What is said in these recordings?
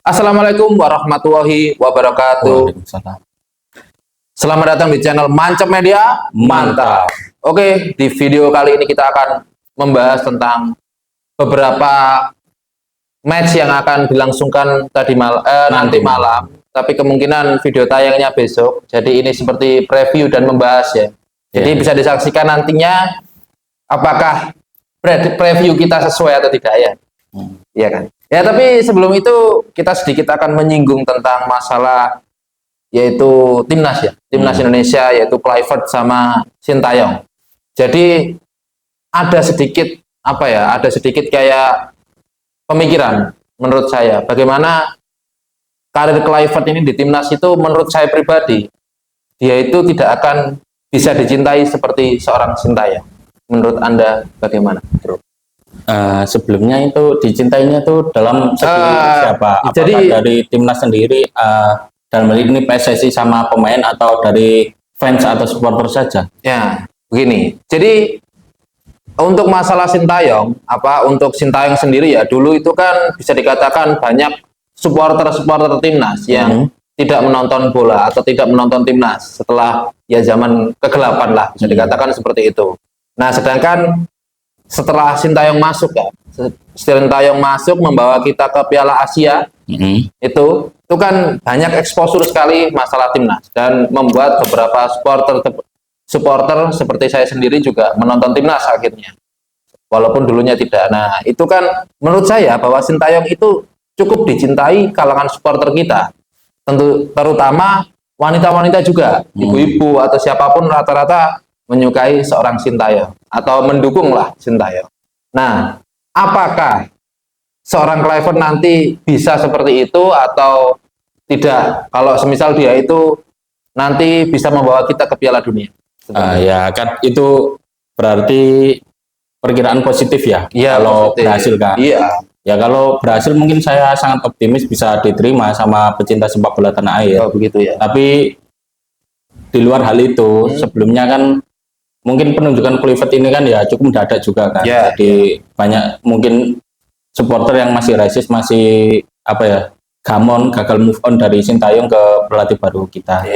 Assalamualaikum warahmatullahi wabarakatuh. Waalaikumsalam. Selamat datang di channel Mancep Media. Mantap. Oke, di video kali ini kita akan membahas tentang beberapa match yang akan dilangsungkan nanti malam. Tapi kemungkinan video tayangnya besok. Jadi ini seperti preview dan membahas ya. Jadi bisa disaksikan nantinya apakah preview kita sesuai atau tidak ya. Iya kan? Ya, tapi sebelum itu kita sedikit akan menyinggung tentang masalah yaitu timnas ya, timnas Indonesia yaitu Kluivert sama Sintayong. Jadi ada sedikit kayak pemikiran menurut saya bagaimana karir Kluivert ini di timnas itu menurut saya pribadi dia itu tidak akan bisa dicintai seperti seorang Sintayong. Menurut Anda bagaimana, Bro? Sebelumnya itu dicintainya tuh dalam segi siapa? Apakah jadi dari timnas sendiri, dalam hal ini PSSI sama pemain, atau dari fans atau supporter saja? Ya, begini. Jadi untuk masalah Sintayong, untuk Sintayong sendiri ya dulu itu kan bisa dikatakan banyak supporter timnas yang tidak menonton bola atau tidak menonton timnas setelah ya zaman kegelapan lah, bisa dikatakan seperti itu. Nah, sedangkan setelah Sintayong masuk ya, Sintayong masuk membawa kita ke Piala Asia, itu kan banyak eksposur sekali masalah timnas dan membuat beberapa supporter seperti saya sendiri juga menonton timnas akhirnya, walaupun dulunya tidak. Nah, itu kan menurut saya bahwa Sintayong itu cukup dicintai kalangan supporter kita, terutama wanita-wanita juga, ibu-ibu atau siapapun rata-rata menyukai seorang Sintayong atau mendukunglah Sintayong. Nah, apakah seorang Kluivert nanti bisa seperti itu atau tidak? Kalau semisal dia itu nanti bisa membawa kita ke Piala Dunia. Ya kan itu berarti perkiraan positif ya. Ya, kalau positif. Berhasil kan. Iya. Ya kalau berhasil mungkin saya sangat optimis bisa diterima sama pecinta sepak bola tanah air. Oh, begitu ya. Tapi di luar hal itu sebelumnya kan mungkin penunjukan Kluivert ini kan ya cukup mendadak juga kan. Jadi banyak mungkin supporter yang masih resist, masih gamon, gagal move on dari Sintayong ke pelatih baru kita.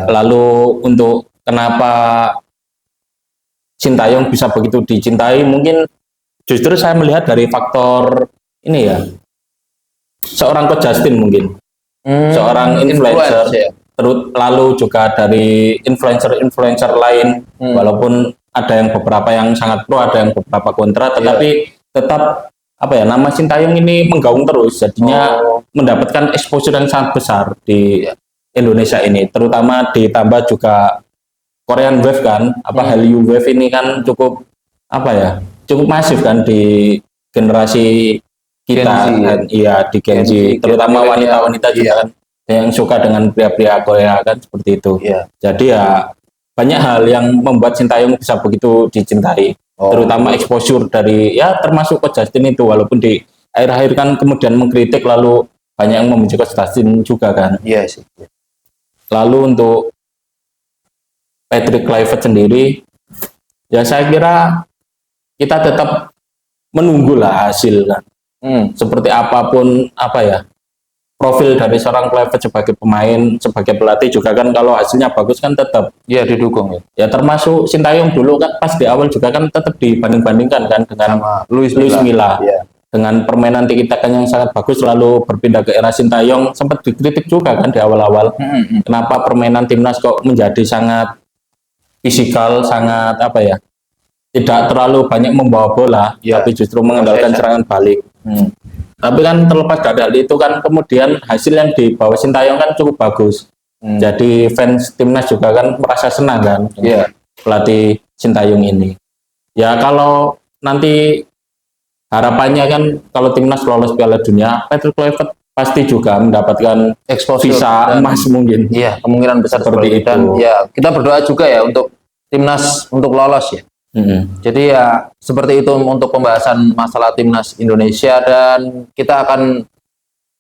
Lalu untuk kenapa Sintayong bisa begitu dicintai, mungkin justru saya melihat dari faktor ini ya, seorang Coach Justin mungkin, seorang influencer. Lalu juga dari influencer lain, walaupun ada yang beberapa yang sangat pro, ada yang beberapa kontra, tetapi tetap nama Sintayong ini menggaung terus, jadinya mendapatkan exposure yang sangat besar di Indonesia ini, terutama ditambah juga Korean Wave kan, Hallyu Wave ini kan cukup cukup masif kan di generasi kita, di Gen Z, terutama wanita-wanita juga kan yang suka dengan pria-pria Korea kan seperti itu. Jadi ya banyak hal yang membuat Sintayong bisa begitu dicintai, terutama exposure dari termasuk Coach Justin itu, walaupun di akhir-akhir kan kemudian mengkritik, lalu banyak yang memuji Coach Justin juga kan. Lalu untuk Patrick Kluivert sendiri, ya saya kira kita tetap menunggulah hasil kan. Seperti apapun profil dari seorang Kluivert sebagai pemain, sebagai pelatih juga kan, kalau hasilnya bagus kan tetap didukung ya. Termasuk Sintayong dulu kan pas di awal juga kan tetap dibanding-bandingkan kan dengan Luis Milla. Dengan permainan tiki-taka yang sangat bagus, lalu berpindah ke era Sintayong, sempat dikritik juga kan di awal-awal. Kenapa permainan timnas kok menjadi sangat fisikal, sangat tidak terlalu banyak membawa bola, tapi justru mengandalkan serangan balik. Tapi kan terlepas dari hal itu kan, kemudian hasil yang dibawa Sintayong kan cukup bagus. Jadi fans timnas juga kan merasa senang kan pelatih Sintayong ini. Ya kalau nanti harapannya kan kalau timnas lolos Piala Dunia, Patrick Kluivert pasti juga mendapatkan visa emas mungkin. Kemungkinan besar seperti itu. Dan kita berdoa juga ya untuk timnas untuk lolos ya. Jadi ya seperti itu untuk pembahasan masalah timnas Indonesia, dan kita akan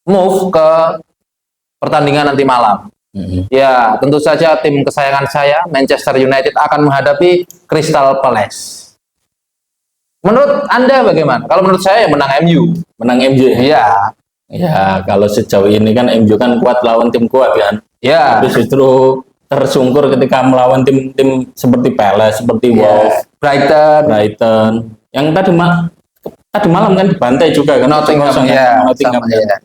move ke pertandingan nanti malam. Ya tentu saja tim kesayangan saya Manchester United akan menghadapi Crystal Palace. Menurut Anda bagaimana? Kalau menurut saya menang MU. Menang MU. Iya. Ya, kalau sejauh ini kan MU kan kuat lawan tim kuat kan. Ya, Tapi justru tersungkur ketika melawan tim-tim seperti Palace, seperti Wolves, Brighton. Yang tadi malam kan dibantai juga kan. Nottingham, Nottingham sama, kan.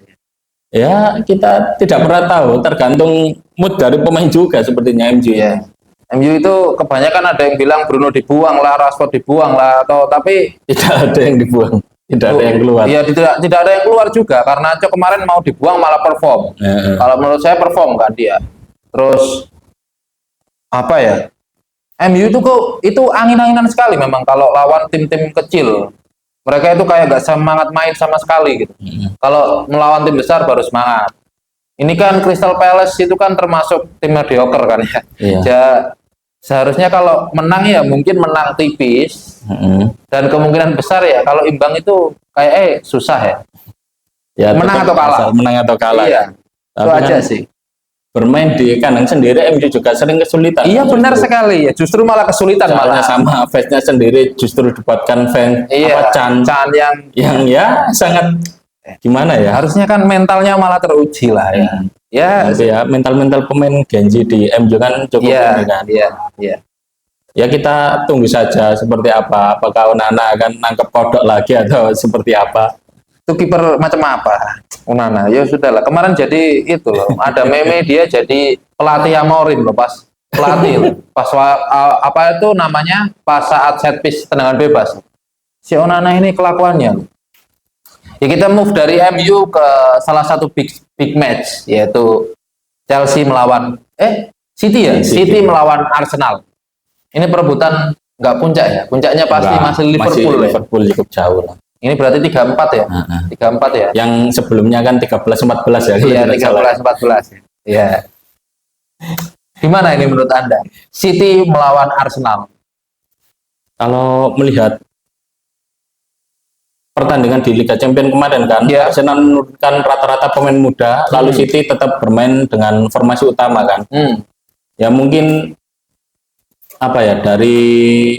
Ya, kita tidak pernah tahu, tergantung mood dari pemain juga sepertinya MU. Ya. MU itu kebanyakan ada yang bilang Bruno dibuang lah, Rashford dibuang lah, tapi tidak ada yang dibuang, tidak ada yang keluar. Iya, tidak ada yang keluar juga karena Cok kemarin mau dibuang malah perform. Kalau menurut saya perform kan dia. Terus apa ya? MU itu kok itu angin-anginan sekali memang kalau lawan tim-tim kecil. Mereka itu kayak gak semangat main sama sekali gitu. Kalau melawan tim besar baru semangat. Ini kan Crystal Palace itu kan termasuk tim mediocre kan ya. Iya. Seharusnya kalau menang ya mungkin menang tipis. Dan kemungkinan besar ya kalau imbang itu kayak susah ya. Ya, menang atau kalah. Menang atau kalah. Iya. Itu aja kan sih. Bermain di kandang sendiri MU juga sering kesulitan. Iya benar sekali ya. Justru malah kesulitan malah. Sama fansnya sendiri justru dibuatkan fans Can yang ya sangat gimana ya? Harusnya kan mentalnya malah teruji lah ya. Ya mental pemain Genji di MU kan cukup ini kan. Iya. Ya kita tunggu saja seperti apa. Apakah Onana akan nangkep kodok lagi atau seperti apa? Itu kiper macam apa? Onana. Ya sudahlah. Kemarin jadi itu loh. Ada meme dia jadi pelatih Amorim loh pas pelatih loh. Pas apa itu namanya? Pas saat set piece tendangan bebas. Si Onana ini kelakuannya. Ya kita move dari MU ke salah satu big match yaitu Chelsea melawan City ya. City melawan Arsenal. Ini perebutan nggak puncak ya. Puncaknya pasti masih Liverpool. Liverpool cukup jauh lah. Ini berarti 3-4 ya? 3-4 ya? Yang sebelumnya kan 13-14 ya? Iya, 13-14. Iya. Gimana ini menurut Anda? City melawan Arsenal. Kalau melihat pertandingan di Liga Champions kemarin kan, Arsenal menurunkan rata-rata pemain muda, lalu City tetap bermain dengan formasi utama kan. Ya mungkin apa ya, dari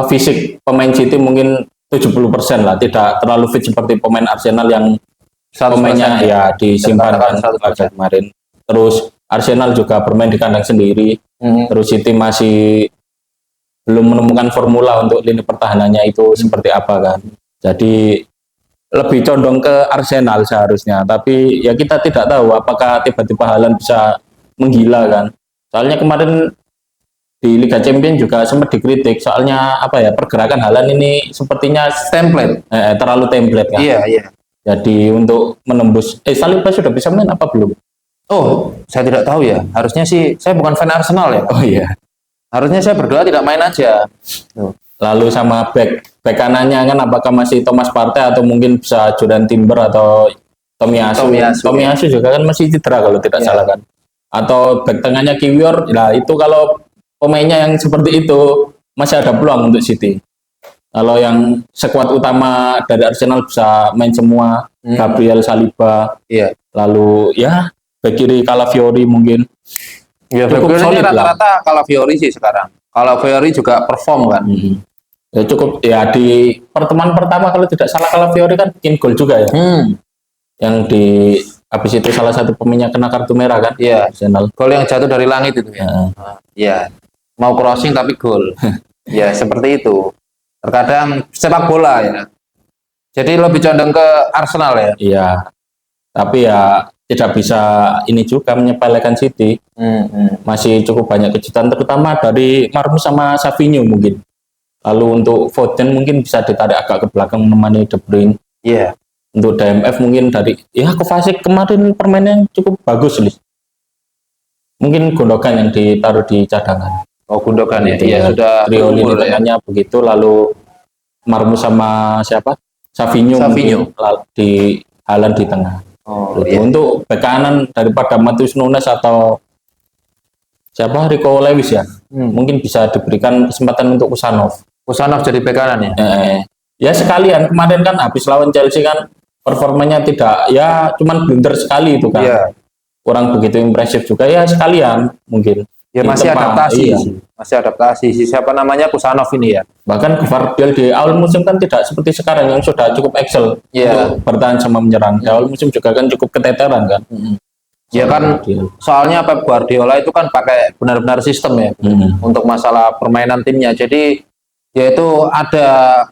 fisik pemain City mungkin 70% lah, tidak terlalu fit seperti pemain Arsenal yang pemainnya ya disimpan kan kemarin. Terus Arsenal juga bermain di kandang sendiri, terus City masih belum menemukan formula untuk lini pertahanannya itu seperti apa kan. Jadi lebih condong ke Arsenal seharusnya, tapi ya kita tidak tahu apakah tiba-tiba Haaland bisa menggila kan. Soalnya kemarin di Liga Champions juga sempat dikritik soalnya pergerakan Haaland ini sepertinya template, terlalu template kan. Iya. Jadi untuk menembus Saliba sudah bisa main apa belum? Oh, saya tidak tahu ya. Harusnya sih saya bukan fan Arsenal ya. Oh iya. Harusnya saya berdoa tidak main aja. Lalu sama back kanannya kan apakah masih Thomas Partey atau mungkin bisa Jordan Timber atau Tomiyasu. Tomiyasu juga kan masih cedera kalau tidak salah kan. Atau back tengahnya Kiwior. Nah, itu kalau pemainnya yang seperti itu masih ada peluang untuk City. Kalau yang skuad utama dari Arsenal bisa main semua, Gabriel, Saliba, lalu ya back kiri Calafiori mungkin. Ya, cukup solid rata-rata Calafiori sih sekarang. Calafiori juga perform kan. Ya cukup ya di pertemuan pertama kalau tidak salah Calafiori kan bikin gol juga ya. Yang di habis itu salah satu pemainnya kena kartu merah kan? Iya. Arsenal. Gol yang jatuh dari langit itu ya. Iya. Mau crossing tapi gol. Ya seperti itu. Terkadang sepak bola ya. Jadi lebih condong ke Arsenal ya. Iya. Tapi ya tidak bisa ini juga menyepelekan City. Masih cukup banyak kejutan terutama dari Marmus sama Savinho mungkin. Lalu untuk Foden mungkin bisa ditarik agak ke belakang menemani De Bruyne. Iya. Untuk DMF mungkin dari Kovacic kemarin permainnya cukup bagus nih. Mungkin Gundogan yang ditaruh di cadangan. Oh, Gundogan ya. Iya, sudah trio lini tengahnya begitu, lalu Marmus sama siapa? Savinho. Di Haaland di tengah. Untuk bek kanan daripada Matheus Nunes atau siapa? Rico Lewis ya. Mungkin bisa diberikan kesempatan untuk Kusanov jadi bek kanan ya. Ya sekalian kemarin kan habis lawan Chelsea kan performanya tidak cuman blunder sekali itu kan. Kurang begitu impresif juga ya sekalian mungkin. Ya di masih tempat. adaptasi Iya. sih. Masih adaptasi sih. Siapa namanya Kusanov ini ya? Bahkan Gvardiol di awal musim kan tidak seperti sekarang yang sudah cukup excel Iya. untuk bertahan sama menyerang. Di awal musim juga kan cukup keteteran kan. Ya kan, soalnya Pep Guardiola itu kan pakai benar-benar sistem ya untuk masalah permainan timnya. Jadi ya itu ada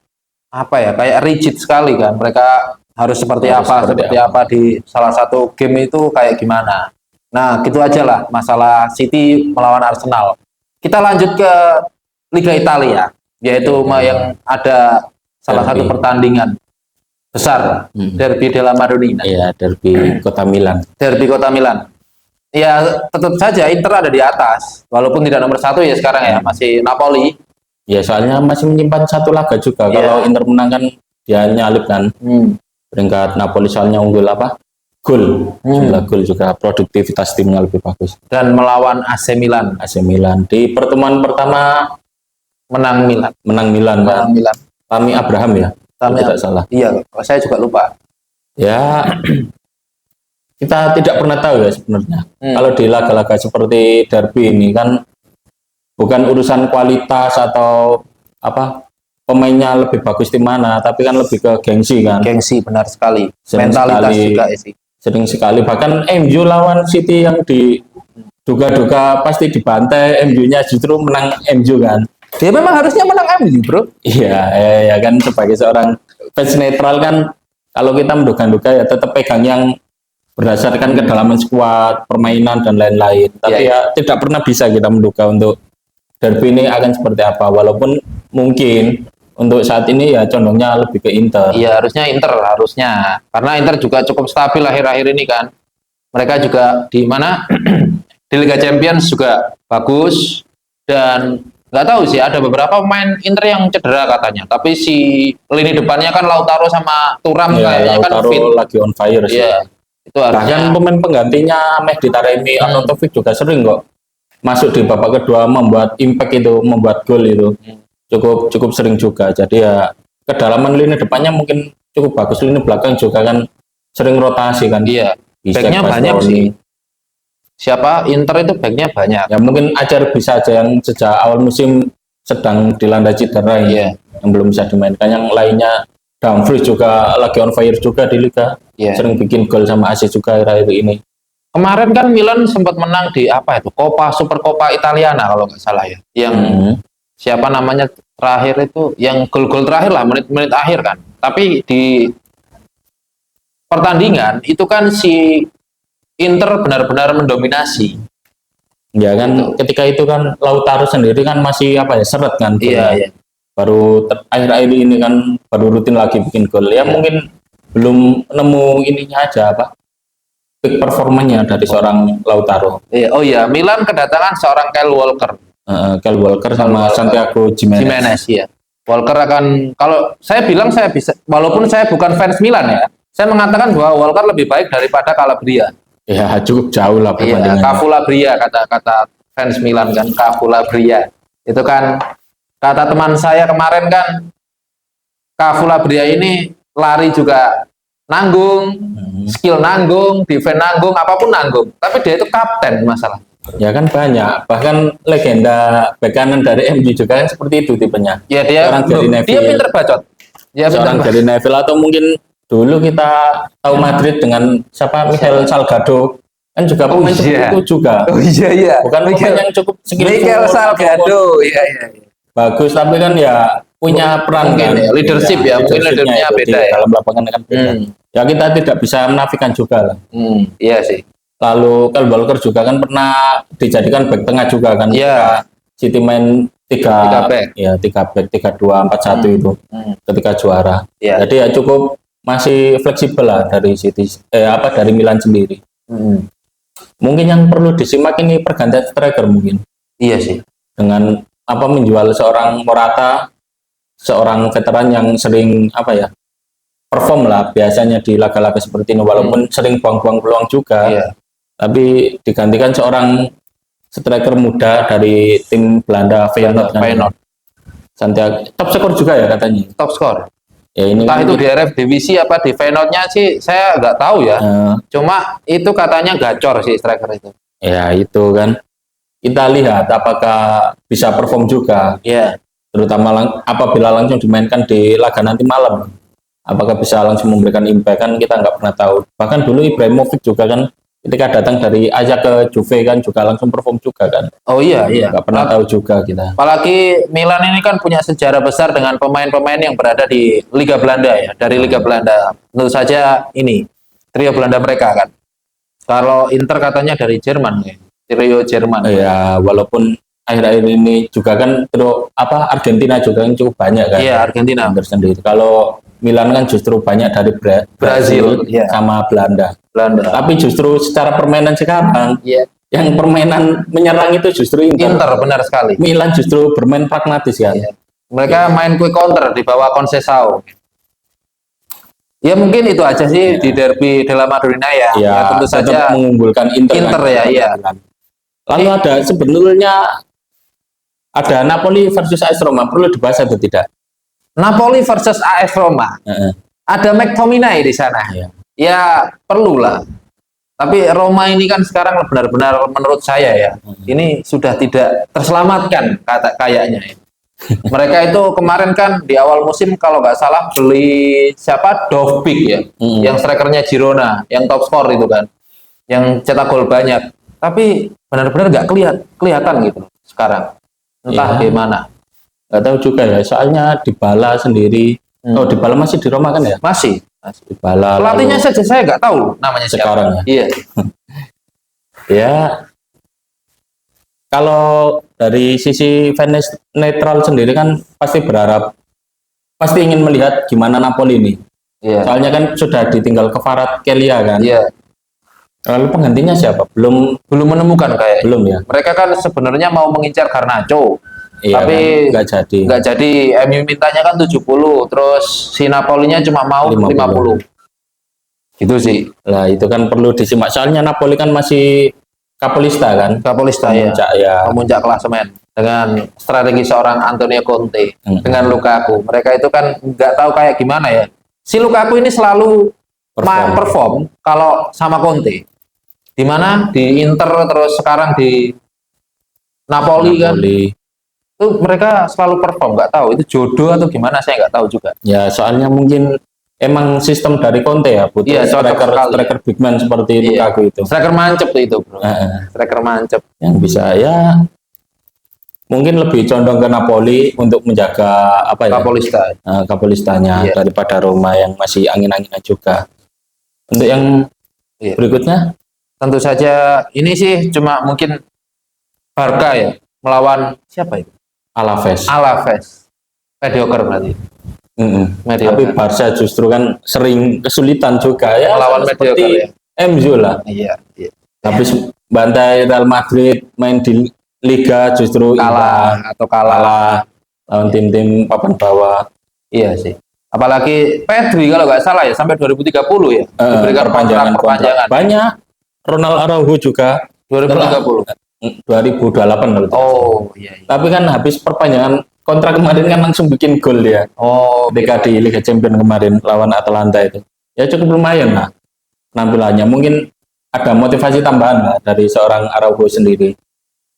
apa ya, kayak rigid sekali kan. Mereka harus seperti Harus apa, seperti seperti apa di salah satu game itu kayak gimana. Nah, gitu aja lah masalah City melawan Arsenal. Kita lanjut ke Liga Italia, yaitu yang ada salah satu Derby. pertandingan besar, Derby della Madonnina. Iya, derby Kota Milan. Derby Kota Milan. Ya tetap saja Inter ada di atas, walaupun tidak nomor satu ya sekarang ya, masih Napoli. Ya soalnya masih menyimpan satu laga juga. Iya. Kalau Inter menang kan dia nyalip kan. Peringkat Napoli soalnya unggul apa? Gol. Jumlah gol juga, produktivitas timnya lebih bagus. Dan melawan AC Milan. AC Milan di pertemuan pertama Menang Milan. menang Milan kan. Menang Milan. Tammy Abraham ya. Kalau Tammy tidak salah. Iya, saya juga lupa. Ya kita tidak pernah tahu ya sebenarnya. Kalau di laga-laga seperti derby ini kan bukan urusan kualitas atau apa pemainnya lebih bagus di mana, tapi kan lebih ke gengsi kan. Gengsi benar sekali. Sering Mentalitas sekali, juga sih. sering sekali. Bahkan MU lawan City yang diduga-duga pasti dibantai, MU-nya justru menang MU kan. Dia memang harusnya menang MU, bro. Iya, ya kan sebagai seorang fans netral kan, kalau kita menduga-duga ya tetap pegang yang berdasarkan kedalaman skuad, permainan dan lain-lain. Tapi ya tidak pernah bisa kita menduga untuk derby ini akan seperti apa. Walaupun mungkin untuk saat ini ya condongnya lebih ke Inter. Iya, harusnya Inter harusnya. Karena Inter juga cukup stabil akhir-akhir ini kan. Mereka juga di mana di Liga Champions juga bagus, dan nggak tahu sih ada beberapa pemain Inter yang cedera katanya. Tapi si lini depannya kan Lautaro sama Thuram Ya, kayaknya kan Lautaro fit. lagi on fire sih. Iya. Itu Bahkan harusnya pemain penggantinya Mehdi Taremi, Arnautovic juga sering kok masuk di babak kedua membuat impact itu, membuat gol itu. Cukup sering juga. Jadi ya kedalaman lini depannya mungkin cukup bagus, lini belakang juga kan sering rotasi kan. iya. Bisa Backnya banyak sih. Siapa Inter itu backnya banyak. Ya mungkin Acer bisa aja yang sejak awal musim sedang dilanda cedera ini, Iya. yang belum bisa dimainkan. Yang lainnya Dumfries juga lagi on fire juga di Liga. Iya. Sering bikin gol sama AC juga akhir-akhir ini. Kemarin kan Milan sempat menang di apa itu? Super Coppa Italiana kalau nggak salah ya. Yang siapa namanya terakhir itu, yang gol-gol terakhir lah, menit-menit akhir kan. Tapi di pertandingan itu kan si Inter benar-benar mendominasi. Ya kan ketika itu kan Lautaro sendiri kan masih apa ya, seret kan. Iya. Baru akhir-akhir ini kan baru rutin lagi bikin gol. Ya mungkin belum nemu ininya aja apa peak performanya dari seorang Lautaro. Iya. Oh iya, Milan kedatangan seorang Kyle Walker. Kyle Walker sama Santiago Gimenez. Ya. Walker akan, kalau saya bilang saya bisa, walaupun saya bukan fans Milan ya, saya mengatakan bahwa Walker lebih baik daripada Calabria. Ya cukup jauh lah Iya, perbandingannya. Calabria kata fans Milan kan, Calabria. Itu kan kata teman saya kemarin kan, Calabria ini lari juga nanggung, skill nanggung, defense nanggung, apapun nanggung. Tapi dia itu kapten masalah. Ya kan banyak, bahkan legenda bek kanan dari MU juga kan seperti itu tipenya. Ya dia pinter bacot. Seorang Gary Neville atau mungkin dulu kita tahu Madrid dengan siapa, Michael Salgado kan juga pemain seperti itu juga. Oh iya. Bukan pemain yang cukup skillful. Michael Salgado, iya. Bagus, tapi kan ya punya peran mungkin kan. Ya, leadership ya, mungkin leadershipnya beda ya. Dalam lapangan kan beda. Ya kita tidak bisa menafikan juga lah. Iya sih. Lalu Kyle Walker juga kan pernah dijadikan back tengah juga kan. Iya. City main 3 back. Ya 3 back, 3-2-4-1 itu ketika juara. Iya. Jadi ya cukup masih fleksibel lah dari City dari Milan sendiri. Mungkin yang perlu disimak ini pergantian striker mungkin. Iya sih. Dengan menjual seorang Morata, seorang veteran yang sering perform lah biasanya di laga-laga seperti ini, walaupun sering buang-buang peluang juga. Iya. Tapi digantikan seorang striker muda dari tim Belanda, Feyenoord. Santiago top skor juga ya katanya. Top skor. Ya ini entah itu di Eredivisie apa di Feyenoordnya sih saya nggak tahu ya. Cuma itu katanya gacor sih striker itu. Ya itu kan. kita lihat apakah bisa perform juga. Iya. Terutama apabila langsung dimainkan di laga nanti malam, apakah bisa langsung memberikan impact, kan kita nggak pernah tahu. Bahkan dulu Ibrahimovic juga kan ketika datang dari Ajax ke Juve kan juga langsung perform juga kan. Oh iya, iya. Nggak pernah tahu juga kita. Apalagi Milan ini kan punya sejarah besar dengan pemain-pemain yang berada di Liga Belanda ya, dari Liga Belanda. Tentu saja ini trio Belanda mereka kan. Kalau Inter katanya dari Jerman ya, trio Jerman. Ya, walaupun akhir-akhir ini juga kan Argentina juga kan cukup banyak kan. Iya, Argentina. Sendiri. Kalau Milan kan justru banyak dari Brazil iya. sama Belanda. Tapi justru secara permainan sekarang, iya, yang permainan menyerang itu justru Inter. Benar sekali. Milan justru bermain pragmatis kan. Iya. Mereka main quick counter di bawah Conceição. Ya mungkin itu aja sih di derby della Madonnina ya. Ya, tentu saja mengunggulkan Inter kan? Ya, iya. Lalu ada sebenarnya ada Napoli versus AS Roma, perlu dibahas atau tidak? Napoli versus AS Roma. Ada McTominay di sana. Ya perlulah. Tapi Roma ini kan sekarang benar-benar menurut saya ya, ini sudah tidak terselamatkan kayaknya. Mereka itu kemarin kan di awal musim kalau nggak salah beli siapa Dovbyk ya, yang strikernya Girona, yang top skor itu kan, yang cetak gol banyak. Tapi benar-benar nggak kelihatan gitu sekarang. Entah gimana. Nggak tahu juga ya. Soalnya Dybala sendiri. Oh, Dybala masih di Roma kan ya? Masih. Dybala. Pelatihnya saja saya nggak tahu namanya sekarang siapa. Iya. Ya. Kalau dari sisi fans netral sendiri kan pasti berharap, pasti ingin melihat gimana Napoli ini. Iya. Soalnya kan sudah ditinggal Kvaratskhelia kan. Iya. Lalu penggantinya siapa? Belum menemukan kayak. Belum ya. Mereka kan sebenarnya mau mengincar Garnacho. Iya, tapi kan, nggak jadi. MU mintanya kan 70, terus si Napolinya cuma mau 50. Gitu sih. Lah itu kan perlu disimak. Soalnya Napoli kan masih Kapolista kan? Kapolista ya. Pemuncak klasemen dengan strategi seorang Antonio Conte dengan Lukaku. Mereka itu kan nggak tahu kayak gimana ya. Si Lukaku ini selalu perform kalau sama Conte. Di mana di Inter terus sekarang di Napoli. Kan. Itu mereka selalu perform, nggak tahu itu jodoh atau gimana, saya nggak tahu juga. Ya soalnya mungkin emang sistem dari Conte ya, butuh striker big man seperti Lukaku itu. Striker mancep itu, bro. Striker mancep yang bisa ya mungkin lebih condong ke Napoli untuk menjaga Kapolistanya daripada Roma yang masih angin-anginan juga. Untuk yang berikutnya tentu saja ini sih cuma mungkin Barca ya melawan siapa itu? Alaves. Mediocre berarti. Tapi Barca justru kan sering kesulitan juga ya melawan mediocre ya. MU lah. Iya. Tapi bantai Real Madrid main di Liga justru kalah lawan tim-tim papan bawah. Iya sih. Apalagi Pedri kalau nggak salah ya sampai 2030 ya. Diberikan perpanjangan. Banyak. Ronald Araujo juga 2030. 2028 kalau. Oh iya. Tapi kan habis perpanjangan kontrak kemarin kan langsung bikin gol dia. Ketika di Liga Champions kemarin lawan Atalanta itu. Ya cukup lumayan lah penampilannya. Mungkin ada motivasi tambahan lah dari seorang Araujo sendiri.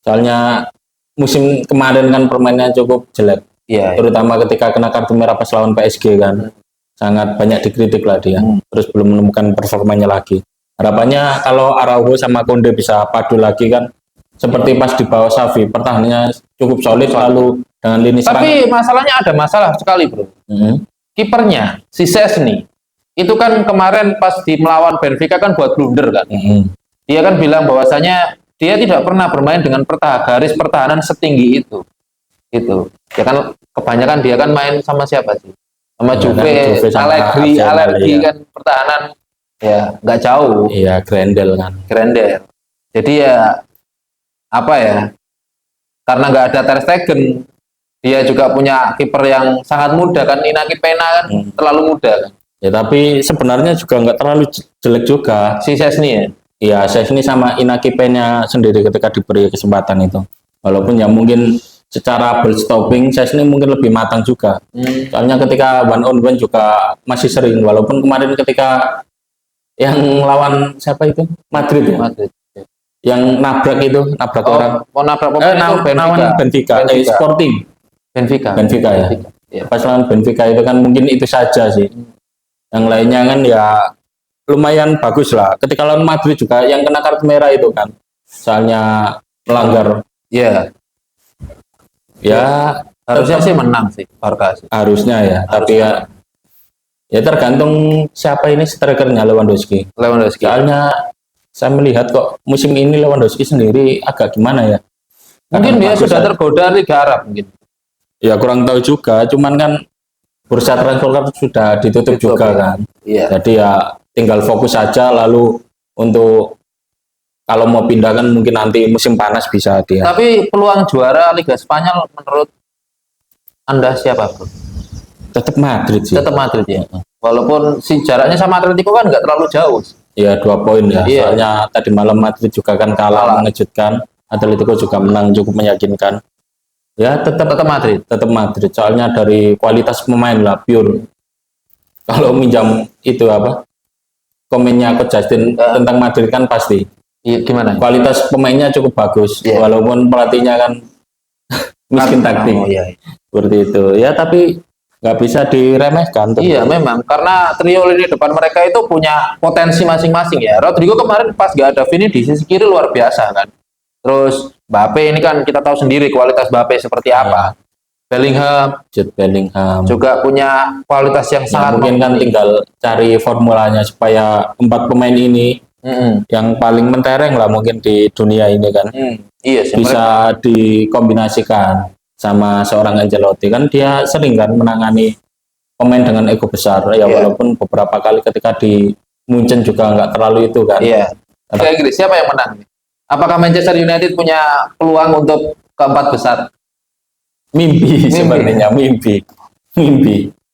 Soalnya musim kemarin kan permainannya cukup jelek. Iya. Terutama ketika kena kartu merah pas lawan PSG kan. Sangat banyak dikritik lah dia. Terus belum menemukan performanya lagi. Harapannya kalau Araujo sama Conte bisa padu lagi kan. Seperti pas di bawah Xavi, pertahanannya cukup solid lalu dengan lini serang. Tapi masalahnya ada masalah sekali, bro. Kipernya, si Szczęsny, itu kan kemarin pas di melawan Benfica kan buat blunder kan. Dia kan bilang bahwasanya dia tidak pernah bermain dengan garis pertahanan setinggi itu. Itu. Ya kan kebanyakan dia kan main sama siapa sih? Sama Juve, Allegri kan pertahanan ya nggak jauh. Iya, Grendel kan. Jadi ya apa ya, karena nggak ada Ter Stegen, dia juga punya kiper yang sangat muda kan, Inaki Pena kan terlalu muda kan. Ya tapi sebenarnya juga nggak terlalu jelek juga si Szczęsny ya. Iya, Szczęsny sama Inaki Pena sendiri ketika diberi kesempatan itu. Walaupun ya mungkin secara ball stopping Szczęsny mungkin lebih matang juga. Soalnya ketika one on one juga masih sering. Walaupun kemarin ketika yang lawan siapa itu Madrid ya. yang nabrak orang. Mau nabrak pemain itu Lawan Benfica. Sporting. Benfica Ya. Ya. Pas lawan Benfica itu kan mungkin itu saja sih. Yang lainnya kan ya lumayan bagus lah. Ketika lawan Madrid juga yang kena kartu merah itu kan, soalnya melanggar. Iya. Ya Harusnya sih menang sih Barca sih. Harusnya ya. Tapi ya tergantung siapa ini strikernya Lewandowski. Soalnya saya melihat kok musim ini Lewandowski sendiri agak gimana ya. Mungkin dia sudah tergoda Liga Arab mungkin. Ya kurang tahu juga, cuman kan bursa transfer sudah ditutup juga kan. Iya. Jadi ya tinggal fokus saja, lalu untuk kalau mau pindah kan mungkin nanti musim panas bisa dia. Tapi peluang juara Liga Spanyol menurut Anda siapa, bro? Tetap Madrid sih. Tetap Madrid ya. Walaupun si jaraknya sama Atletico kan nggak terlalu jauh. Ya 2 poin ya. Iya. Soalnya tadi malam Madrid juga kan kalah mengejutkan. Atletico juga menang cukup meyakinkan. Ya tetap Madrid. Soalnya dari kualitas pemain lah pure. Kalau minjam itu apa? Komennya Coach Justin tentang Madrid kan pasti. Iya, gimana? Kualitas pemainnya cukup bagus. Yeah. Walaupun pelatihnya kan miskin taktik. Iya. Seperti itu. Ya tapi nggak bisa diremehkan. Iya memang karena trio lini depan mereka itu punya potensi masing-masing ya. Rodrigo kemarin pas gak ada Vini di sisi kiri luar biasa kan. Terus Mbappe ini kan kita tahu sendiri kualitas Mbappe seperti apa. Jude Bellingham juga punya kualitas yang sangat mungkin kan tinggal cari formulanya supaya 4 pemain ini yang paling mentereng lah mungkin di dunia ini kan. Iya sih, bisa dikombinasikan sama seorang Ancelotti kan dia sering kan menangani pemain dengan ego besar ya walaupun beberapa kali ketika di Munchen juga nggak terlalu itu kan. Iya. Inggris siapa yang menang? Apakah Manchester United punya peluang untuk keempat besar? Mimpi. Sebenarnya mimpi.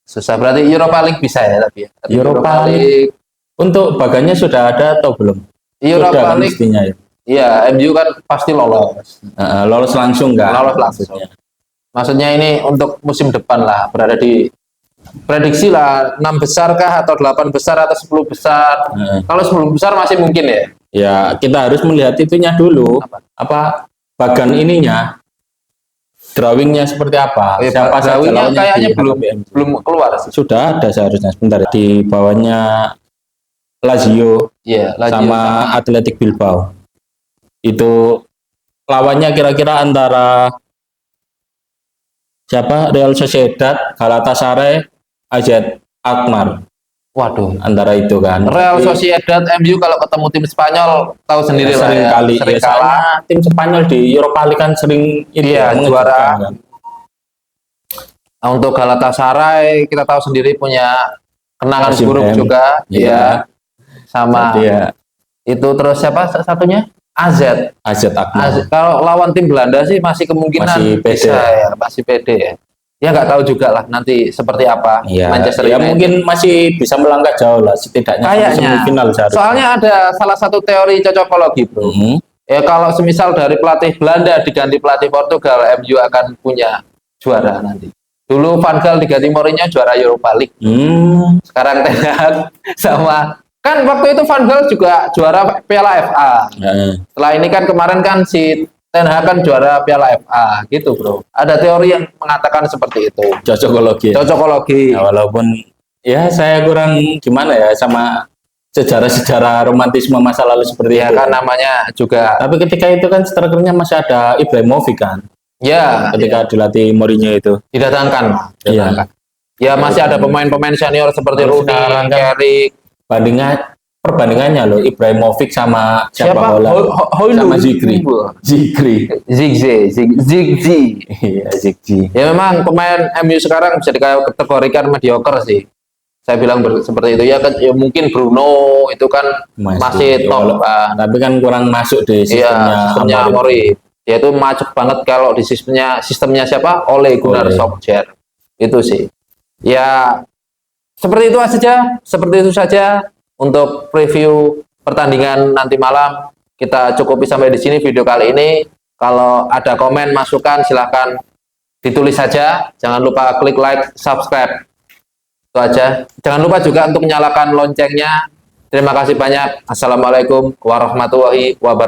Susah berarti Europa League bisa ya tapi ya. Europa League untuk baganya sudah ada atau belum? Europa League mestinya ya. Iya, MU kan pasti lolos. Lolos langsung nggak? Lolos langsung. Maksudnya ini untuk musim depan lah, berada di prediksi lah 6 besar kah atau 8 besar atau 10 besar. Kalau 10 besar masih mungkin ya. Ya, kita harus melihat itunya dulu. Apa bagan ininya? Drawingnya seperti apa? Siapa drawingnya kayaknya belum keluar sih. Sudah ada seharusnya sebentar di bawahnya Lazio, sama Athletic Bilbao. Itu lawannya kira-kira antara siapa? Real Sociedad, Galatasaray, AZ Alkmaar. Waduh, antara itu kan. Real Sociedad, MU kalau ketemu tim Spanyol tahu sendiri lah sering ya. Kali sering kalah. Tim Spanyol di Europa League kan sering juara. Kan. Nah, untuk Galatasaray kita tahu sendiri punya kenangan buruk juga, sama itu terus siapa satunya? AZ Alkmaar. Kalau lawan tim Belanda sih masih kemungkinan masih pede ya. Ya nggak tahu juga lah nanti seperti apa Manchester United. Mungkin masih bisa melangkah jauh lah setidaknya semifinal. Soalnya ada salah satu teori cocokologi, bro. Ya kalau semisal dari pelatih Belanda diganti pelatih Portugal, MU akan punya juara nanti. Dulu Van Gaal diganti Mourinho juara Europa League. Sekarang Ten Hag sama kan waktu itu Van Gaal juga juara Piala FA. Setelah ini kan kemarin kan si Ten Hag kan juara Piala FA gitu, bro. Ada teori yang mengatakan seperti itu. Cocokologi. Ya, walaupun ya saya kurang gimana ya sama sejarah romantisme masa lalu seperti itu. Kan namanya juga. Tapi ketika itu kan strikernya masih ada Ibrahimovic kan. Ketika dilatih Mourinho itu didatangkan. Ya masih ada pemain-pemain senior seperti Rooney, Carrick. Perbandingannya loh Ibrahimovic sama siapa sama Zigzi. Ya memang pemain MU sekarang bisa dikategorikan mediocre sih. Saya bilang seperti itu ya mungkin Bruno itu kan masih top. Tapi kan kurang masuk di sistemnya Amorim. Dia itu macet banget kalau di sistemnya siapa? Ole Gunnar Solskjaer. Itu sih. Ya seperti itu saja untuk preview pertandingan nanti malam. Kita cukupi sampai di sini video kali ini. Kalau ada komen, masukan, silahkan ditulis saja. Jangan lupa klik like, subscribe. Itu aja. Jangan lupa juga untuk menyalakan loncengnya. Terima kasih banyak. Assalamualaikum warahmatullahi wabarakatuh.